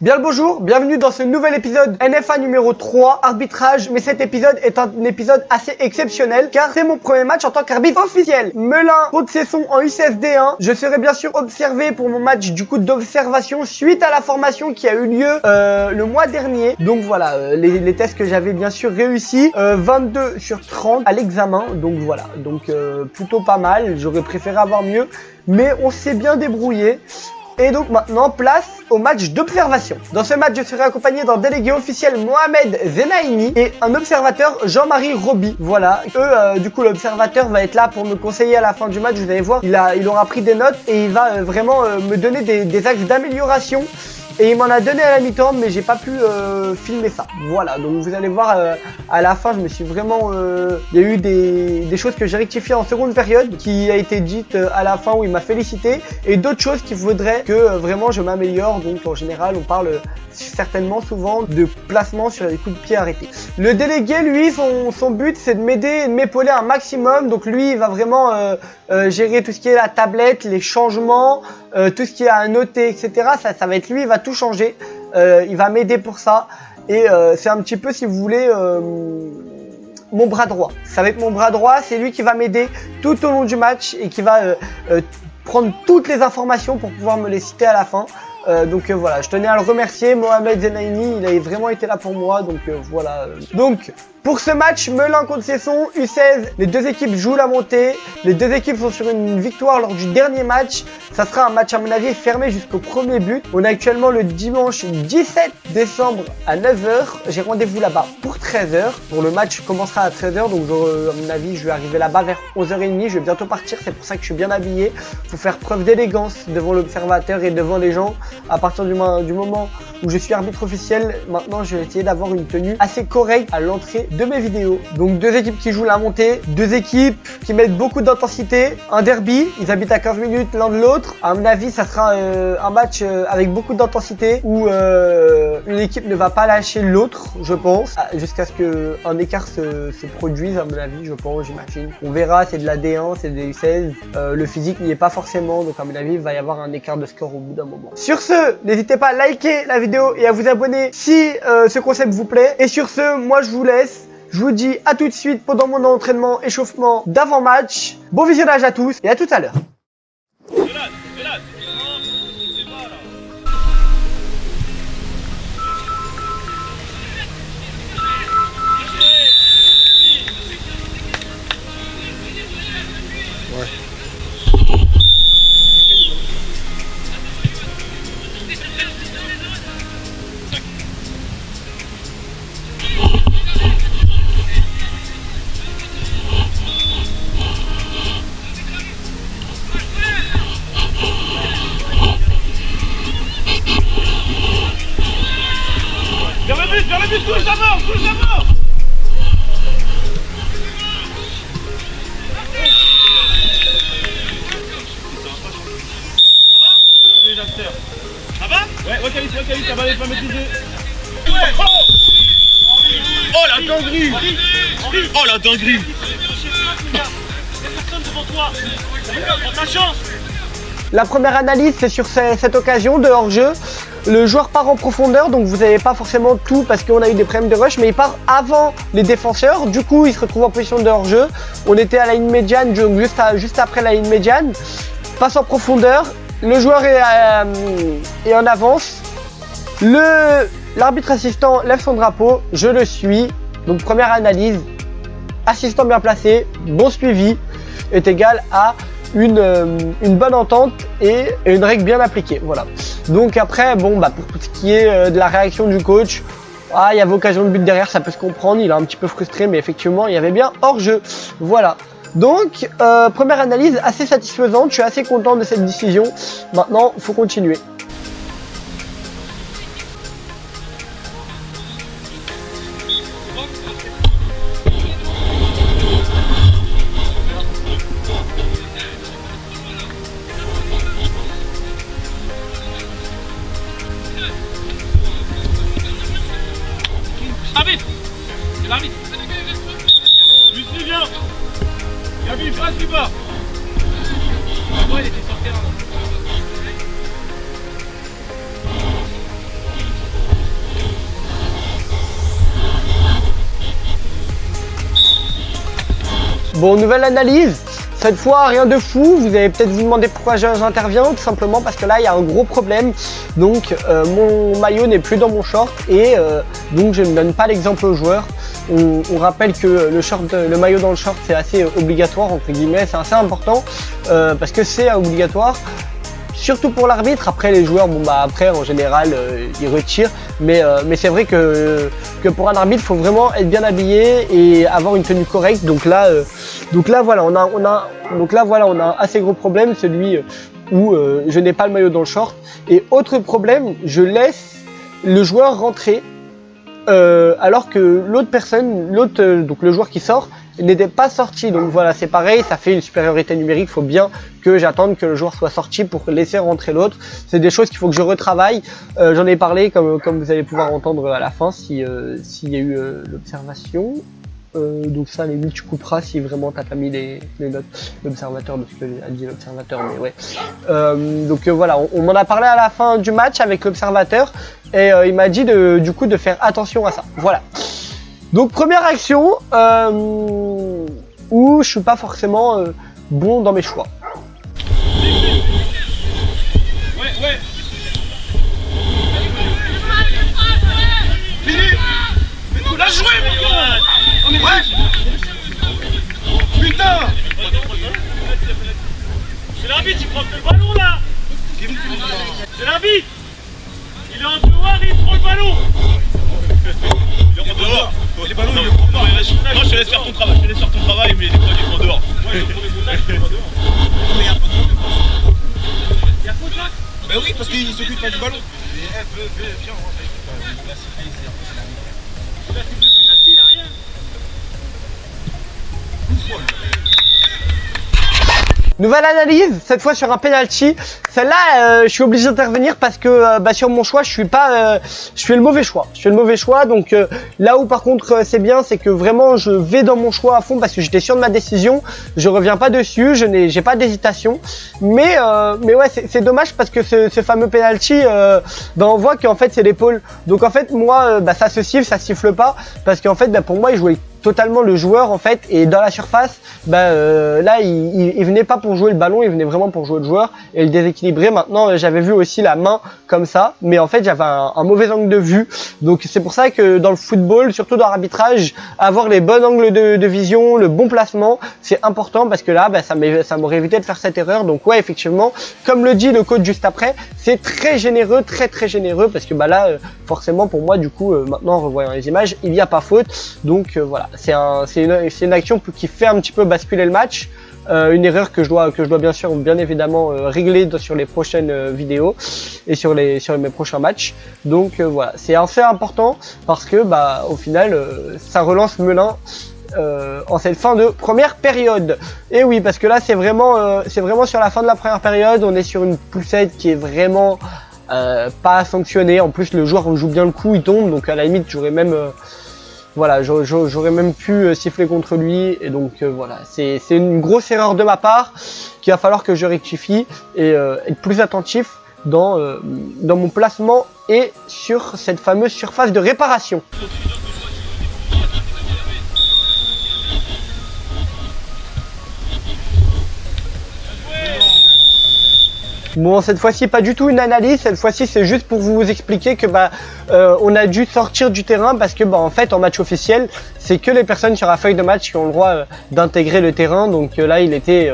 Bien le bonjour, bienvenue dans ce nouvel épisode NFA numéro 3, arbitrage, mais cet épisode est un épisode assez exceptionnel car c'est mon premier match en tant qu'arbitre officiel. Melun contre Cesson en UCSD1, je serai bien sûr observé pour mon match du coup d'observation suite à la formation qui a eu lieu le mois dernier. Donc voilà, les tests que j'avais bien sûr réussi, 22 sur 30 à l'examen, donc voilà, donc plutôt pas mal, j'aurais préféré avoir mieux, mais on s'est bien débrouillé. Et donc maintenant, place au match d'observation. Dans ce match, je serai accompagné d'un délégué officiel Mohamed Zenaini et un observateur Jean-Marie Roby. Voilà, du coup l'observateur va être là pour me conseiller à la fin du match. Vous allez voir, il aura pris des notes et il va vraiment me donner des axes d'amélioration. Et il m'en a donné à la mi-temps, mais j'ai pas pu filmer ça. Voilà, donc vous allez voir à la fin, je me suis vraiment... il y a eu des choses que j'ai rectifiées en seconde période, qui a été dite à la fin où il m'a félicité, et d'autres choses qui voudraient que vraiment je m'améliore. Donc en général, on parle certainement souvent de placement sur les coups de pied arrêtés. Le délégué, lui, son but, c'est de m'aider et de m'épauler un maximum. Donc lui, il va vraiment gérer tout ce qui est la tablette, les changements, tout ce qui est à noter, etc. Ça va être lui, il va tout changer. Il va m'aider pour ça. Et c'est un petit peu, si vous voulez, mon bras droit. Ça va être mon bras droit, c'est lui qui va m'aider tout au long du match et qui va prendre toutes les informations pour pouvoir me les citer à la fin. Donc voilà, je tenais à le remercier, Mohamed Zenaini, il a vraiment été là pour moi, donc voilà. Donc pour ce match, Melun contre Cesson, U16, les deux équipes jouent la montée, les deux équipes sont sur une victoire lors du dernier match. Ça sera un match à mon avis fermé jusqu'au premier but. On est actuellement le dimanche 17 décembre à 9h, j'ai rendez-vous là-bas pour 13h. Bon, le match commencera à 13h, donc à mon avis je vais arriver là-bas vers 11h30, je vais bientôt partir, c'est pour ça que je suis bien habillé. Faut faire preuve d'élégance devant l'observateur et devant les gens. À partir du moment où je suis arbitre officiel, maintenant je vais essayer d'avoir une tenue assez correcte à l'entrée de mes vidéos. Donc deux équipes qui jouent la montée, deux équipes qui mettent beaucoup d'intensité, un derby, ils habitent à 15 minutes l'un de l'autre. À mon avis, ça sera un match avec beaucoup d'intensité où une équipe ne va pas lâcher l'autre, je pense, jusqu'à ce qu'un écart se produise, à mon avis, je pense, j'imagine. On verra, c'est de la D1, c'est des U16, le physique n'y est pas forcément, donc à mon avis, il va y avoir un écart de score au bout d'un moment. Sur ce, n'hésitez pas à liker la vidéo et à vous abonner si ce concept vous plaît. Et sur ce, moi je vous laisse. Je vous dis à tout de suite pendant mon entraînement échauffement d'avant-match. Bon visionnage à tous et à tout à l'heure. Vers le but, touche d'abord, touche d'abord. Ça va? Ouais, Wakalit, ça va pas maîtriser. Ouais. Oh la dinguerie. Oh la dinguerie. Y'a personne devant toi. Prends ta chance. La première analyse, c'est sur cette occasion de hors-jeu. Le joueur part en profondeur, donc vous n'avez pas forcément tout parce qu'on a eu des problèmes de rush, mais il part avant les défenseurs. Du coup, il se retrouve en position de hors-jeu. On était à la ligne médiane, donc juste après la ligne médiane. Passe en profondeur. Le joueur est en avance. L'arbitre assistant lève son drapeau. Je le suis. Donc première analyse. Assistant bien placé, bon suivi est égal à une bonne entente et une règle bien appliquée. Voilà. Donc après, bon, pour tout ce qui est de la réaction du coach, il y avait occasion de but derrière, ça peut se comprendre. Il est un petit peu frustré, mais effectivement, il y avait bien hors-jeu. Voilà. Donc, première analyse assez satisfaisante. Je suis assez content de cette décision. Maintenant, il faut continuer. L'arbitre. Lui suis bien. Gabi, passe du bas. Ouais, il était sur le terrain. Bon, nouvelle analyse. Cette fois, rien de fou. Vous allez peut-être vous demander pourquoi j'interviens. Tout simplement parce que là, il y a un gros problème. Donc, mon maillot n'est plus dans mon short. Et donc, je ne donne pas l'exemple aux joueurs. On rappelle que le maillot dans le short, c'est assez obligatoire, entre guillemets. C'est assez important parce que c'est obligatoire. Surtout pour l'arbitre. Après les joueurs, bon bah après en général ils retirent, mais c'est vrai que pour un arbitre, il faut vraiment être bien habillé et avoir une tenue correcte. Donc là voilà, on a un assez gros problème, celui où je n'ai pas le maillot dans le short. Et autre problème, je laisse le joueur rentrer alors que donc le joueur qui sort n'était pas sorti. Donc voilà, c'est pareil, ça fait une supériorité numérique. Il faut bien que j'attende que le joueur soit sorti pour laisser rentrer l'autre. C'est des choses qu'il faut que je retravaille. J'en ai parlé comme vous allez pouvoir entendre à la fin s'il y a eu l'observation. Donc ça, les limite tu couperas si vraiment t'as pas mis les notes l'observateur de ce que a dit l'observateur, mais ouais. Donc voilà, on m'en a parlé à la fin du match avec l'observateur et il m'a dit du coup de faire attention à ça. Voilà. Donc première action où je suis pas forcément bon dans mes choix. Ouais. Fini. La jouer, mon gars. Ouais. Putain. C'est l'arbitre, il prend le ballon là. C'est l'arbitre. Il est en dehors, il prend le ballon. Il est en dehors. Les ballons, il est en dehors. Non, je te laisse faire ton travail. Mais il est en dehors. Ouais, il prend les contacts, il est en dehors. Mais il y a pas de faute. Il y a faute là. Bah oui, parce qu'il s'occupe pas du ballon. Là, c'est le penalty, il n'y a rien. Nouvelle analyse, cette fois sur un penalty. Celle-là, je suis obligé d'intervenir parce que sur mon choix, je fais le mauvais choix. Donc là où par contre c'est bien, c'est que vraiment je vais dans mon choix à fond parce que j'étais sûr de ma décision. Je reviens pas dessus, j'ai pas d'hésitation. Mais ouais, c'est dommage parce que ce fameux penalty, on voit qu'en fait c'est l'épaule. Donc en fait moi, ça se siffle, ça siffle pas parce qu'en fait pour moi il jouait totalement le joueur en fait, et dans la surface là il venait pas pour jouer le ballon, il venait vraiment pour jouer le joueur et le déséquilibrer. Maintenant j'avais vu aussi la main comme ça, mais en fait j'avais un mauvais angle de vue. Donc c'est pour ça que dans le football, surtout dans l'arbitrage, avoir les bons angles de vision, le bon placement, c'est important parce que là ça m'aurait évité de faire cette erreur. Donc ouais, effectivement, comme le dit le coach juste après, c'est très généreux, très généreux, parce que là forcément pour moi du coup maintenant en revoyant les images, il n'y a pas faute. Donc voilà, c'est une action qui fait un petit peu basculer le match. Une erreur que je dois bien évidemment régler sur les prochaines vidéos et sur mes prochains matchs. Donc voilà, c'est assez important parce que au final ça relance Melun en cette fin de première période. Et oui, parce que là c'est vraiment sur la fin de la première période, on est sur une poussette qui est vraiment pas sanctionnée. En plus le joueur joue bien le coup, il tombe, donc à la limite j'aurais même j'aurais même pu siffler contre lui. Et donc voilà, c'est une grosse erreur de ma part qu'il va falloir que je rectifie et être plus attentif dans mon placement et sur cette fameuse surface de réparation. Bon, cette fois-ci pas du tout une analyse, cette fois-ci c'est juste pour vous expliquer que on a dû sortir du terrain parce que en fait en match officiel, c'est que les personnes sur la feuille de match qui ont le droit d'intégrer le terrain. Donc là il était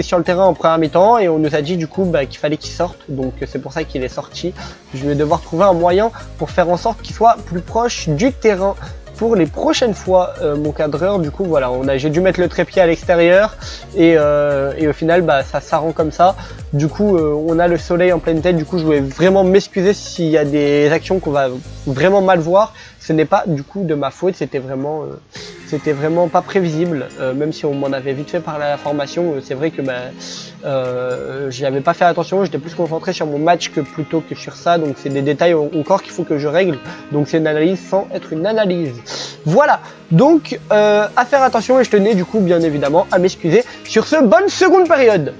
sur le terrain en première mi-temps et on nous a dit du coup qu'il fallait qu'il sorte. Donc c'est pour ça qu'il est sorti. Je vais devoir trouver un moyen pour faire en sorte qu'il soit plus proche du terrain pour les prochaines fois. Mon cadreur, du coup voilà, j'ai dû mettre le trépied à l'extérieur et au final ça rend comme ça. Du coup on a le soleil en pleine tête, du coup je voulais vraiment m'excuser s'il y a des actions qu'on va vraiment mal voir. Ce n'est pas du coup de ma faute, c'était vraiment pas prévisible, même si on m'en avait vite fait parler à la formation. C'est vrai que j'y avais pas fait attention, j'étais plus concentré sur mon match plutôt que sur ça. Donc c'est des détails encore qu'il faut que je règle. Donc c'est une analyse sans être une analyse. Voilà, donc à faire attention, et je tenais du coup bien évidemment à m'excuser sur ce bonne seconde période.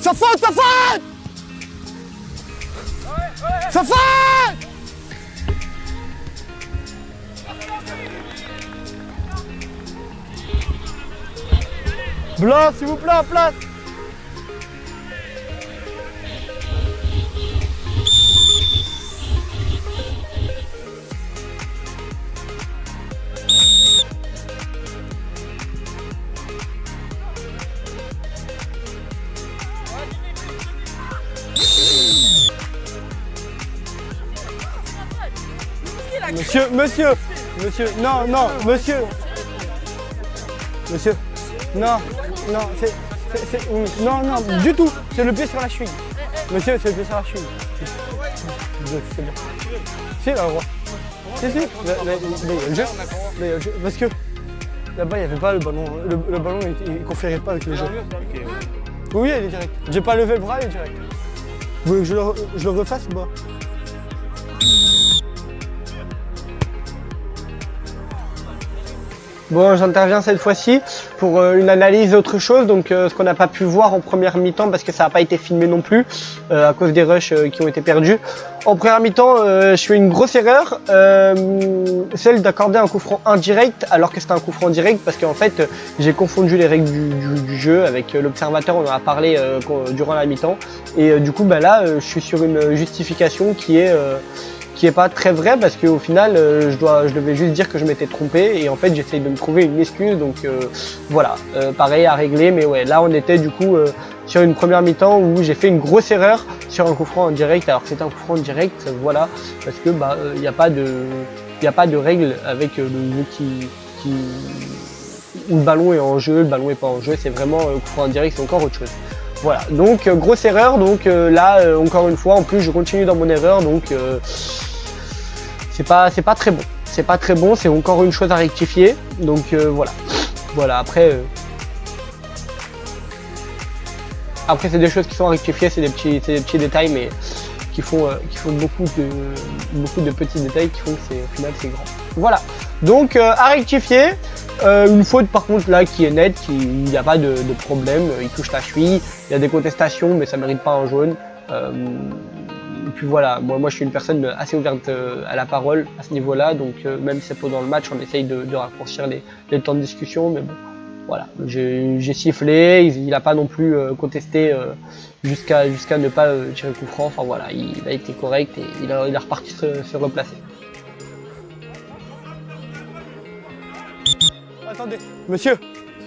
Ça faute! Ça faute! Blanc, s'il vous plaît, en place. Monsieur, non, monsieur, non, non, du tout, c'est le pied sur la cheville. Monsieur, c'est le pied sur la cheville. C'est bien. Si, là, on voit. Si, mais il y a le jeu. Parce que là-bas, il n'y avait pas le ballon. Le ballon, il ne conférait pas avec le jeu. Oui, il est direct. J'ai pas levé le bras, il est direct. Vous voulez que je le refasse ou pas? Bon, j'interviens cette fois-ci pour une analyse autre chose, donc ce qu'on n'a pas pu voir en première mi-temps parce que ça n'a pas été filmé non plus à cause des rushs qui ont été perdus. En première mi-temps, je fais une grosse erreur, celle d'accorder un coup franc indirect alors que c'était un coup franc direct parce qu'en fait j'ai confondu les règles du jeu avec l'observateur, on en a parlé durant la mi-temps et du coup bah là je suis sur une justification qui est pas très vrai parce qu'au final je devais juste dire que je m'étais trompé et en fait j'essaye de me trouver une excuse donc voilà, pareil à régler, mais ouais là on était du coup sur une première mi-temps où j'ai fait une grosse erreur sur un coup franc en direct alors que c'était un coup franc en direct, voilà, parce que bah il n'y a pas de règle avec le jeu où le ballon est en jeu, le ballon est pas en jeu, c'est vraiment coup franc en direct, c'est encore autre chose. Voilà, donc grosse erreur, donc là encore une fois en plus je continue dans mon erreur, donc c'est pas très bon. C'est pas très bon, c'est encore une chose à rectifier. Donc voilà, après c'est des choses qui sont à rectifier, c'est des petits détails mais qui font beaucoup de petits détails qui font que au final c'est grand. Voilà. Donc à rectifier. Une faute par contre là qui est nette, il n'y a pas de problème, il touche la cheville, il y a des contestations mais ça mérite pas un jaune. Et puis voilà, moi je suis une personne assez ouverte à la parole à ce niveau-là, donc même si c'est pendant le match, on essaye de raccourcir les temps de discussion, mais bon, voilà, j'ai sifflé, il n'a pas non plus contesté jusqu'à ne pas tirer le coup franc, enfin voilà, il a été correct et il a reparti se replacer. Attendez, monsieur,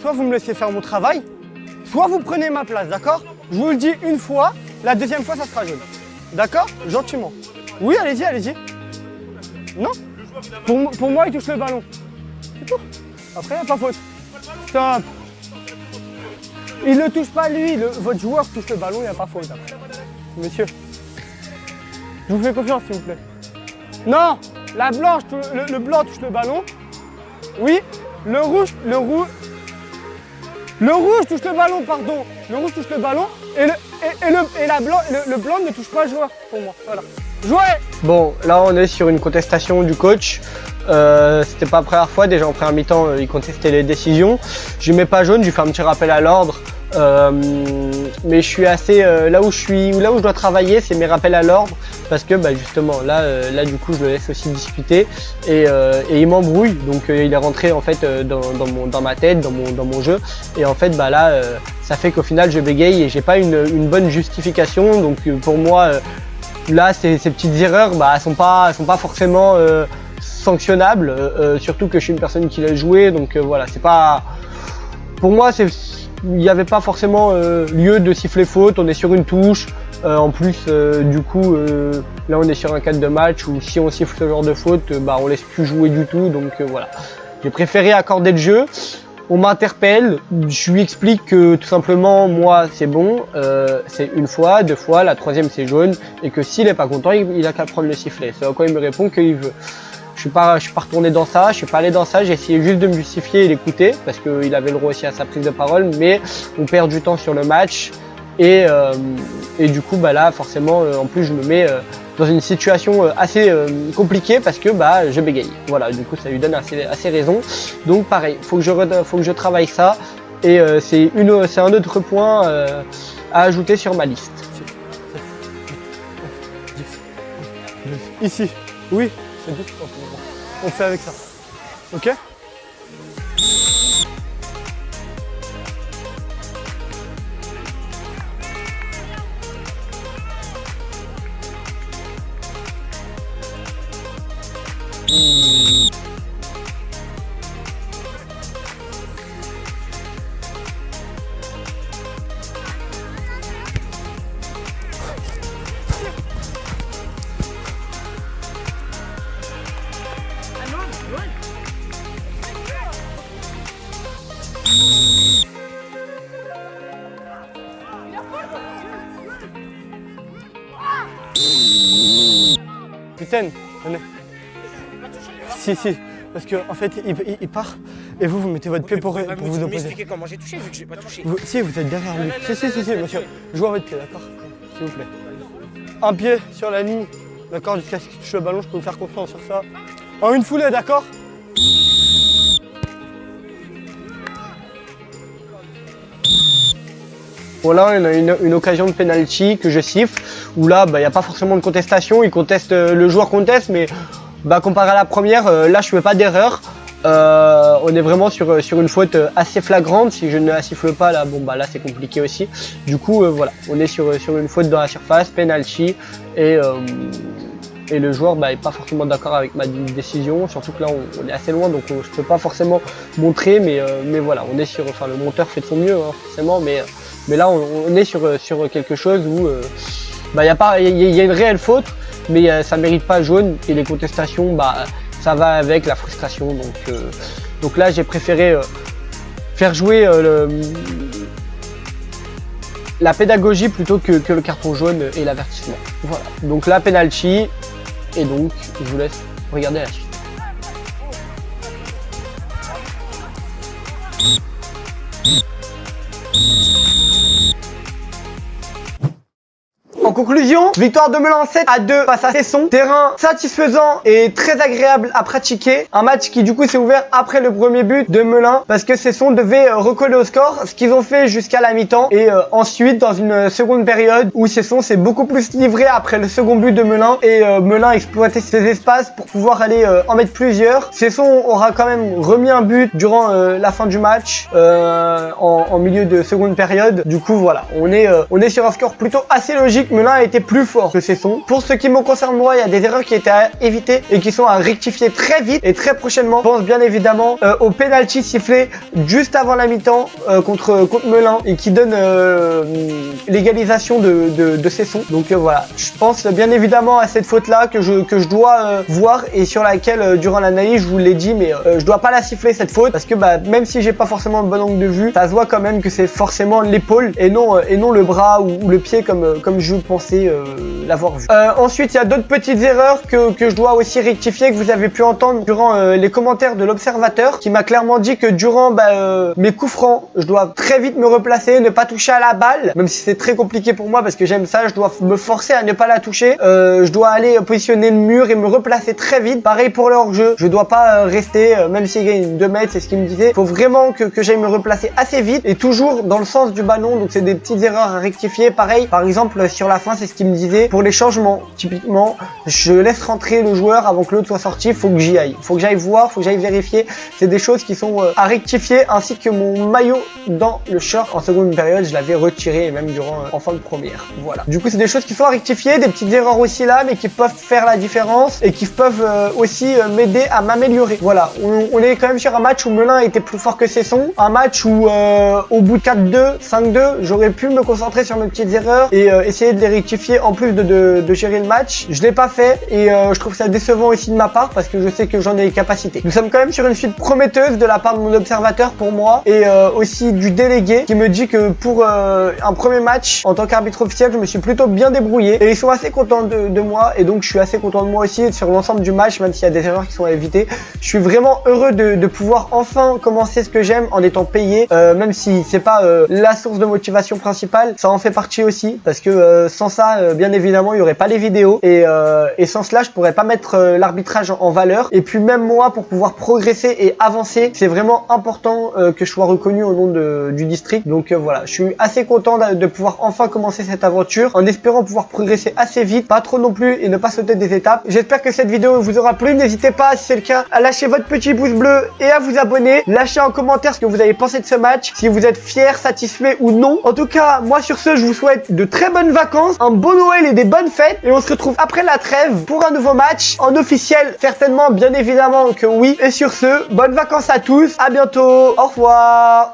soit vous me laissez faire mon travail, soit vous prenez ma place, d'accord? Je vous le dis une fois, la deuxième fois ça sera jaune. D'accord? Gentiment. Oui, allez-y, allez-y. Non? Pour moi, il touche le ballon. C'est tout. Après, il n'y a pas faute. Stop. Il ne touche pas lui, votre joueur touche le ballon, il n'y a pas faute. Après. Monsieur, je vous fais confiance, s'il vous plaît. Non, la blanche, le blanc touche le ballon. Oui, le rouge touche le ballon, pardon. Le rouge touche le ballon et le blanc ne touche pas le joueur pour moi. Voilà. Jouez! Bon, là on est sur une contestation du coach. C'était pas la première fois, déjà en première mi-temps il contestait les décisions. Je lui mets pas jaune, je lui fais un petit rappel à l'ordre. Mais je suis assez là où je dois travailler, c'est mes rappels à l'ordre parce que bah, justement là du coup je le laisse aussi discuter et il m'embrouille, donc il est rentré en fait dans ma tête, dans mon jeu, et en fait bah là ça fait qu'au final je bégaye et j'ai pas une bonne justification, donc pour moi là ces petites erreurs bah elles sont pas forcément sanctionnables, surtout que je suis une personne qui l'a joué, donc voilà, c'est pas, pour moi il n'y avait pas forcément lieu de siffler faute, on est sur une touche, en plus du coup là on est sur un cadre de match où si on siffle ce genre de faute, bah on laisse plus jouer du tout, donc voilà. J'ai préféré accorder le jeu, on m'interpelle, je lui explique que tout simplement moi c'est bon, c'est une fois, deux fois, la troisième c'est jaune, et que s'il n'est pas content il a qu'à prendre le sifflet, c'est à quoi il me répond qu'il veut. Je suis pas retourné dans ça, je suis pas allé dans ça, j'ai essayé juste de me justifier et l'écouter parce qu'il avait le droit aussi à sa prise de parole, mais on perd du temps sur le match et du coup bah là forcément en plus je me mets dans une situation assez compliquée parce que bah je bégaye. Voilà, du coup ça lui donne assez raison. Donc pareil, faut que je travaille ça et c'est un autre point à ajouter sur ma liste. Ici, oui. On fait avec ça. Ok? Putain, venez. Si, parce que en fait il part et vous mettez votre pied pour vous opposer. M'expliquer comment j'ai touché vu que j'ai pas touché. Si, vous êtes derrière lui. Si, monsieur. Jouez à votre pied, d'accord? S'il vous plaît. Un pied sur la ligne, d'accord? Jusqu'à ce qu'il touche le ballon, je peux vous faire confiance sur ça. En une foulée, d'accord? Voilà, on a une occasion de penalty que je siffle, où là, il n'y a pas forcément de contestation, le joueur conteste, mais comparé à la première, là je ne fais pas d'erreur. On est vraiment sur une faute assez flagrante. Si je ne la siffle pas, là, là c'est compliqué aussi. Du coup, voilà, on est sur une faute dans la surface, penalty, et le joueur est pas forcément d'accord avec ma décision, surtout que là on est assez loin, donc je peux pas forcément montrer, mais voilà, on est le monteur fait de son mieux, hein, forcément, mais là on est sur quelque chose où il y a une réelle faute, mais ça mérite pas jaune, et les contestations, ça va avec la frustration, donc là j'ai préféré faire jouer la pédagogie plutôt que le carton jaune et l'avertissement. Voilà, donc là penalty, et donc je vous laisse regarder la suite. En conclusion, victoire de Melun 7-2 face à Cesson. Terrain satisfaisant et très agréable à pratiquer. Un match qui du coup s'est ouvert après le premier but de Melun parce que Cesson devait recoller au score, ce qu'ils ont fait jusqu'à la mi-temps. Et ensuite, dans une seconde période où Cesson s'est beaucoup plus livré après le second but de Melun, et Melun a exploité ses espaces pour pouvoir aller en mettre plusieurs. Cesson aura quand même remis un but durant la fin du match en milieu de seconde période. Du coup voilà, on est sur un score plutôt assez logique. Melun a été plus fort que Cesson. Pour ce qui me concerne moi, il y a des erreurs qui étaient à éviter et qui sont à rectifier très vite et très prochainement. Je pense bien évidemment au penalty sifflé juste avant la mi-temps contre Melun et qui donne l'égalisation de Cesson. Donc voilà, je pense bien évidemment à cette faute là que je dois voir et sur laquelle durant l'analyse je vous l'ai dit, mais je dois pas la siffler cette faute parce que même si j'ai pas forcément le bon angle de vue, ça se voit quand même que c'est forcément l'épaule et non le bras ou le pied comme je pensais l'avoir vu. Ensuite, il y a d'autres petites erreurs que je dois aussi rectifier, que vous avez pu entendre durant les commentaires de l'observateur, qui m'a clairement dit que durant mes coups francs, je dois très vite me replacer, ne pas toucher à la balle, même si c'est très compliqué pour moi parce que j'aime ça, je dois me forcer à ne pas la toucher. Je dois aller positionner le mur et me replacer très vite. Pareil pour le hors-jeu, je dois pas rester, même s'il gagne 2 mètres, c'est ce qu'il me disait. Il faut vraiment que j'aille me replacer assez vite et toujours dans le sens du ballon, donc c'est des petites erreurs à rectifier. Pareil, par exemple, sur la fin, c'est ce qu'il me disait. Pour les changements, typiquement, je laisse rentrer le joueur avant que l'autre soit sorti. Faut que j'y aille. Faut que j'aille voir, faut que j'aille vérifier. C'est des choses qui sont à rectifier, ainsi que mon maillot dans le short. En seconde période, je l'avais retiré, et même durant en fin de première. Voilà. Du coup, c'est des choses qui sont à rectifier, des petites erreurs aussi là, mais qui peuvent faire la différence et qui peuvent aussi m'aider à m'améliorer. Voilà. On est quand même sur un match où Melun était plus fort que Cesson. Un match où, au bout de 4-2, 5-2, j'aurais pu me concentrer sur mes petites erreurs et essayer de les rectifier en plus de gérer le match. Je l'ai pas fait et je trouve ça décevant aussi de ma part parce que je sais que j'en ai les capacités. Nous sommes quand même sur une suite prometteuse de la part de mon observateur pour moi et aussi du délégué qui me dit que pour un premier match en tant qu'arbitre officiel, je me suis plutôt bien débrouillé et ils sont assez contents de moi et donc je suis assez content de moi aussi sur l'ensemble du match, même s'il y a des erreurs qui sont à éviter. Je suis vraiment heureux de pouvoir enfin commencer ce que j'aime en étant payé, même si c'est pas la source de motivation principale, ça en fait partie aussi parce que sans ça, bien évidemment, il y aurait pas les vidéos et sans cela, je pourrais pas mettre l'arbitrage en valeur. Et puis même moi, pour pouvoir progresser et avancer, c'est vraiment important que je sois reconnu au nom du district. Donc voilà, je suis assez content de pouvoir enfin commencer cette aventure en espérant pouvoir progresser assez vite, pas trop non plus et ne pas sauter des étapes. J'espère que cette vidéo vous aura plu. N'hésitez pas, si c'est le cas, à lâcher votre petit pouce bleu et à vous abonner. Lâchez en commentaire ce que vous avez pensé de ce match, si vous êtes fier, satisfait ou non. En tout cas, moi sur ce, je vous souhaite de très bonnes vacances. vacances, un bon Noël et des bonnes fêtes. Et on se retrouve après la trêve pour un nouveau match en officiel. Certainement, bien évidemment que oui. Et sur ce, bonnes vacances à tous. À bientôt. Au revoir.